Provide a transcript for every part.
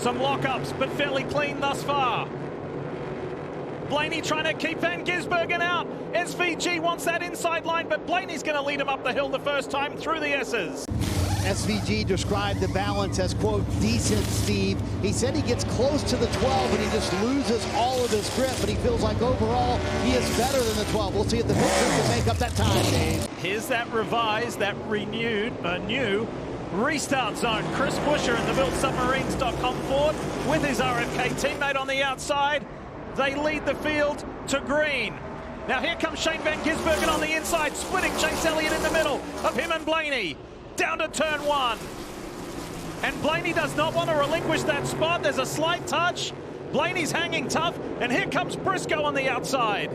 Some lockups, but fairly clean thus far. Blaney trying to keep Van Gisbergen out. SVG wants that inside line, but Blaney's going to lead him up the hill the first time through the S's. SVG described the balance as, quote, decent, Steve. He said he gets close to the 12 and he just loses all of his grip, but he feels like overall he is better than the 12. We'll see if the picture can make up that time, Dave. Here's that revised, that renewed, new restart zone. Chris Buescher in the BuiltSubmarines.com Ford with his RFK teammate on the outside. They lead the field to green. Now here comes Shane van Gisbergen on the inside, splitting Chase Elliott in the middle of him and Blaney. Down to turn one. And Blaney does not want to relinquish that spot. There's a slight touch. Blaney's hanging tough, and here comes Briscoe on the outside.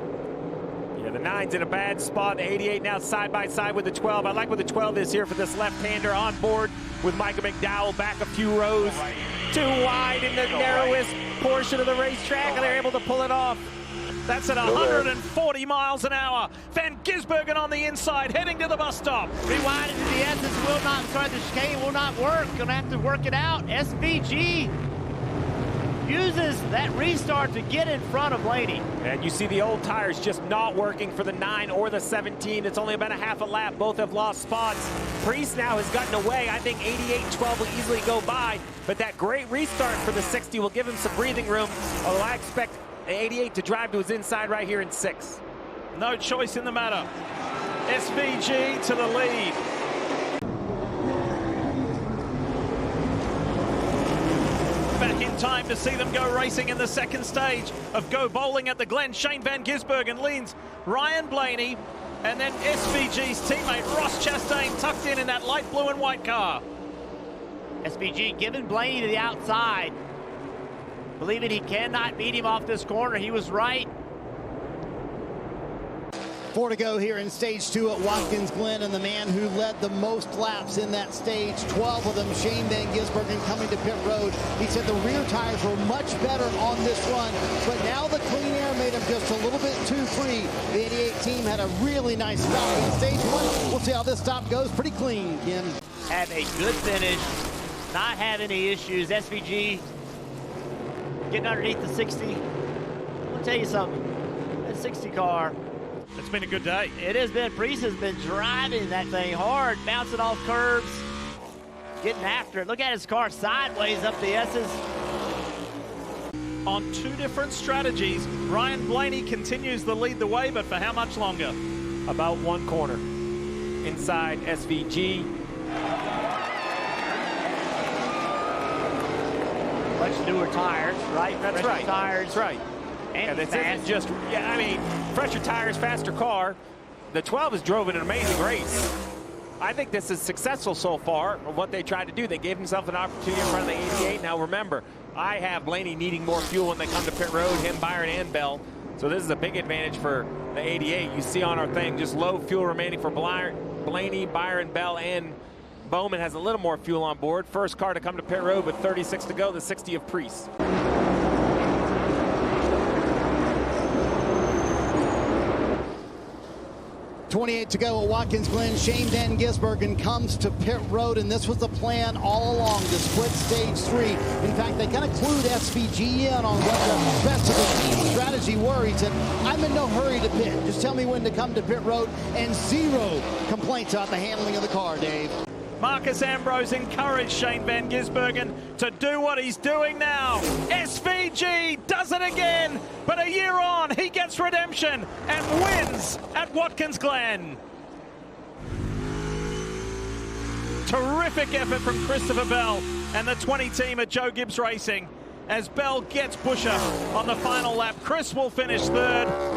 Yeah, the 9's in a bad spot. The 88 now side by side with the 12. I like what the 12 is here for this left-hander on board with Michael McDowell back a few rows. Too wide in the narrowest portion of the racetrack, and they're able to pull it off. That's at 140 miles an hour. Van Gisbergen on the inside, heading to the bus stop. Rewind into the S's will not, the chicane will not work. Gonna have to work it out. SVG uses that restart to get in front of Blaney. And you see the old tires just not working for the 9 or the 17. It's only about a half a lap. Both have lost spots. Priest now has gotten away. I think 88 and 12 will easily go by, but that great restart for the 60 will give him some breathing room, although I expect 88 to drive to his inside right here in 6. No choice in the matter. SVG to the lead. Back in time to see them go racing in the second stage of Go Bowling at the Glen. Shane van Gisbergen leads Ryan Blaney, and then SVG's teammate Ross Chastain tucked in that light blue and white car. SVG giving Blaney to the outside, believing he cannot beat him off this corner. He was right. 4 to go here in stage 2 at Watkins Glen, and the man who led the most laps in that stage, 12 of them, Shane van Gisbergen, coming to pit road. He said the rear tires were much better on this run, but now the clean air made him just a little bit too free. The 88 team had a really nice stop in stage 1. We'll see how this stop goes. Pretty clean, Kim. Had a good finish, not have any issues. SVG getting underneath the 60. I'll tell you something, that 60 car, it's been a good day. It has been. Priest has been driving that thing hard, bouncing off curves, getting after it. Look at his car sideways up the S's. On 2 different strategies, Ryan Blaney continues to lead the way, but for how much longer? About 1 corner. Inside SVG. Much newer tires, right? That's Fresher right. Tires. That's right. And this isn't just, I mean, fresher tires, faster car. The 12 has drove an amazing race. I think this is successful so far of what they tried to do. They gave themselves an opportunity in front of the 88. Now remember, I have Blaney needing more fuel when they come to pit road, him, Byron, and Bell. So this is a big advantage for the 88. You see on our thing, just low fuel remaining for Blaney, Byron, Bell, and Bowman has a little more fuel on board. First car to come to pit road with 36 to go, the 60 of Priest. 28 to go at Watkins Glen. Shane van Gisbergen comes to pit road, and this was the plan all along, to split stage 3. In fact, they kind of clued SVG in on what the rest of the team strategy were. He said, I'm in no hurry to pit. Just tell me when to come to pit road, and 0 complaints about the handling of the car, Dave. Marcus Ambrose encouraged Shane van Gisbergen to do what he's doing now. SVG does it again, but a year on, he gets redemption and wins at Watkins Glen. Terrific effort from Christopher Bell and the 20 team at Joe Gibbs Racing as Bell gets Buescher on the final lap. Chris will finish 3rd.